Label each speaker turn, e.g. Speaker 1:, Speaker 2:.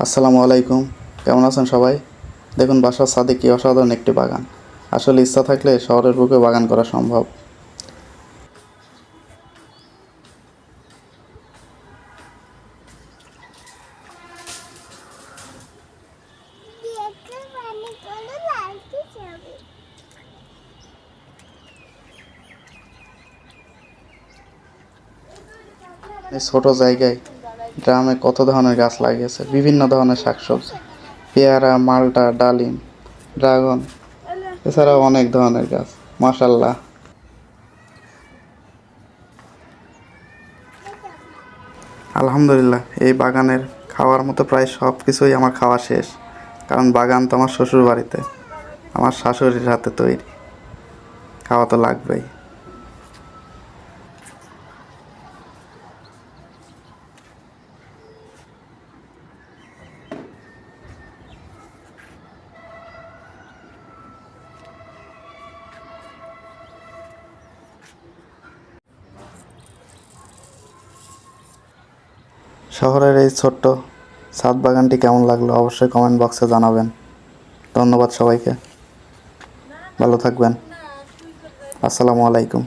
Speaker 1: আসসালামু আলাইকুম। কেমন আছেন সবাই? দেখুন বাসার ছাদে কি অসাধারণ একটি বাগান। আসলে ইচ্ছা থাকলে শহরের বুকে বাগান করা সম্ভব। এই ছোট জায়গায় গ্রামে কত ধরনের গাছ লাগিয়েছে, বিভিন্ন ধরনের শাকসবজি, পেয়ারা, মালটা, ডালিম, ড্রাগন, এছাড়াও অনেক ধরনের গাছ। মাশাল্লাহ। আলহামদুলিল্লাহ, এই বাগানের খাওয়ার মতো প্রায় সব কিছুই আমার খাওয়া শেষ। কারণ বাগান তো আমার শ্বশুর বাড়িতে, আমার শাশুড়ির হাতে তৈরি। খাওয়া তো লাগবেই। শহরের এই ছোট্ট ছাদ বাগানটি কেমন লাগলো অবশ্যই কমেন্ট বক্সে জানাবেন। ধন্যবাদ সবাইকে। ভালো থাকবেন। আসসালামু আলাইকুম।